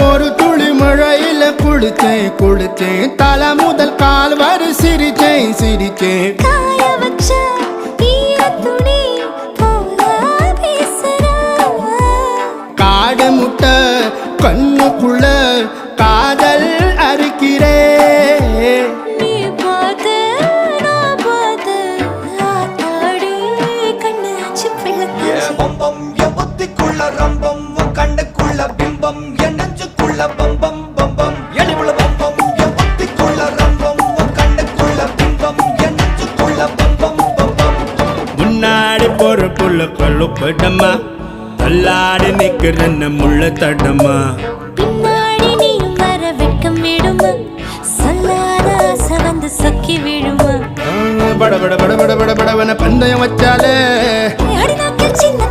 ஒரு துளி மழையில குளிச்சேன் குளிச்சேன் தலை முதல் கால் வரை சிரிச்சேன் சிரிச்சேன் காய வச்ச ஈரத்துணி போல பேசுற காடு முட்டை கண்ணுக்குள்ள காதல் அறுக்கிறே நீ பார்த்து நான் பார்த்து ஆத்தாடி கண்ணு ஆச்சு பிள்ளை பம்பம் என் புத்திக்குள்ள ரம்பம் உன் கண்ணுக்குள்ள பிம்பம் என் நெஞ்சுக்குள்ள பம்பம் பம்பம் எளிவுள்ள பம்பம் என் புத்திக்குள்ள ரம்பம் உன் கண்ணுக்குள்ள பிம்பம் என் நெஞ்சுக்குள்ள பம்பம் பம்பம் முன்னாடி போற புள்ள கழுப்படமா தள்ளாடி நிக்கிறன்ன முள்ள தடமா பின்னாடி நீயும் வர வெட்கம் விடுமா சொல்லாத ஆசை வந்து சொக்கி விடுமா பட பட பட பட பட படவன பந்தயம் வச்சாலே அடி நாக்கில் சின்ன